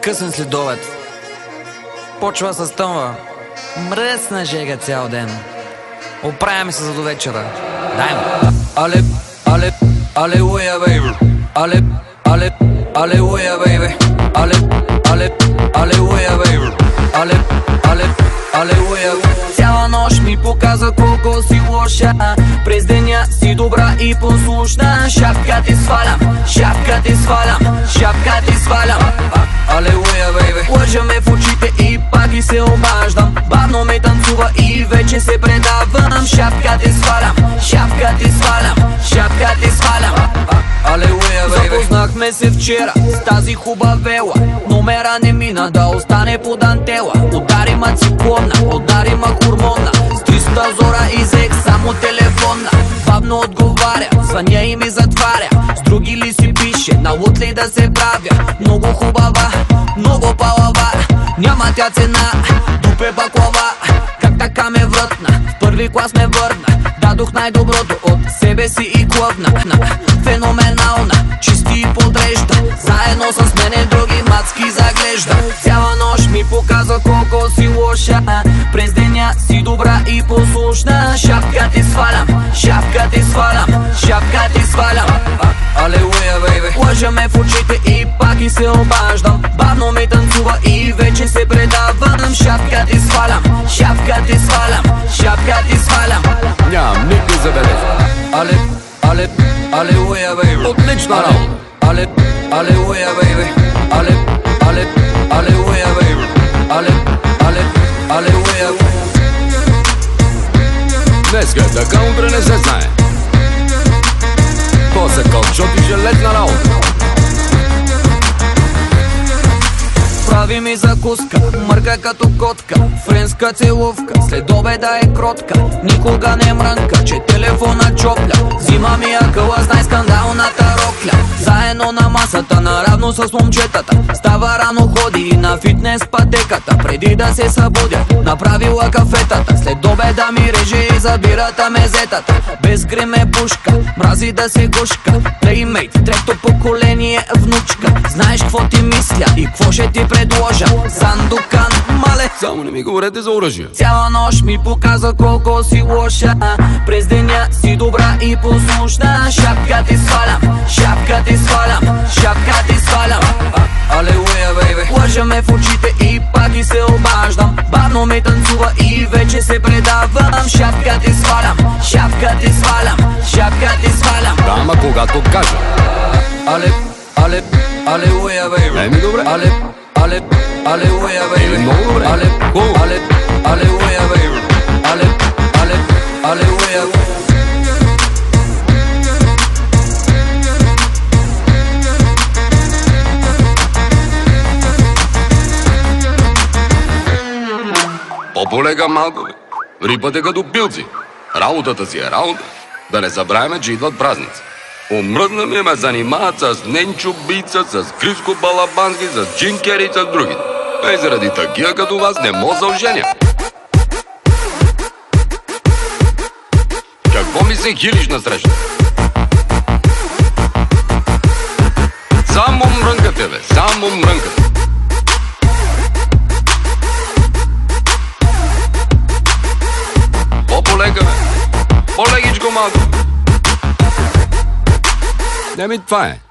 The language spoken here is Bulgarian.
късен следобед. Почва се стъмва. Мръсна жега цял ден. Оправяме се за до вечера. Дай му. Алелуя, бейби. Алелуя, бейби. Алелуя, бейби. Алелуя. Цяла нощ ми показа колко си лоша. През деня си добра и послушна. Шапка ти свалям, шапка ти свалям, шапка ти свалям. Алелуя, бейби. Лъжа ме в очите и пак и се обаждам. Бавно ме танцува и вече се предавам. Шапка ти свалям, шапка ти свалям, шапка ти свалям. Алелуя, бейби. Запознахме се вчера с тази хубавела. Номера не мина да остане по дантела. Удари ма циклона, удари ма хормона. С 300 зора изек само телефона. Бавно отговаря, звъня и ми затваря. С други ли си пише, на лут ли да се правя? Много хубава, много палава. Няма тя цена, дупе баклава. Как така ме врътна, в първи клас ме върна. Дадох най-доброто от себе си и клъвна. Феноменална, чисти и подрежда. Заедно с мене други мацки заглежда. Цяла нощ ми показва колко си лоша. През деня си добра и послушна. Шапка ти свалям, шапка ти свалям, шапка ти свалям. Алелуя, бейби. Лъжа ме в очите и пак и се обаждам. Бавно ми танцува и вече се предавам. Шапка ти свалям, шапка ти свалям, шапка ти свалям. Нямам никакви забележки. Алелуя, бейби. Отлична работа. Алелуя, бейби. Алелуя, бейби. Алелуя. Днеска е така, утре не се знае. После кълчот и железна работа. Прави ми закуска, мърка като котка. Френска целувка, след обеда е кротка. Никога не мрънка, че телефона чопля. Взима ми акъла, знай скандалната рокля. Заедно на масата, наравно с момчетата. Става рано, ходи и на фитнес пътеката. Преди да се събудя, направила кафетата. След обеда ми реже и забирата мезетата. Без грим е пушка, мрази да се гушка. Плеймейт, трето поколение внучка. Знаеш какво ти мисля и какво ще ти предложа. Сандукан, мале. Само не ми говорете за оръжие. Цяла нощ ми показа колко си лоша. През деня си добра и послушна. Шапка ти свалям, шапка ти свалям, шапка ти свалям. Алелуя, бейби. Лъжа ме в очите и пак и се обаждам. Бавно ме танцува и вече се предавам. Шапка ти свалям, шапка ти свалям, шапка ти свалям. Ама когато кажа. Алелуя, бейби. Еми добре. Алелуя, бейби. Много добре. Алелуя, бейби. Алелуя. По-полега малко, бе. Рипате като пилци. Работата си е работа. Да не забравяме, че идват празници. Умръдна ми ме занимават с Ненчо Бица, с Криско Балабански, с Джим Кери и с другите. И заради такива като вас не мога да оженя. Какво ми се хилиш насреща? Само мрънкате, бе, само мрънкате. По-полека, бе. По-легичко малко. Не ми това е.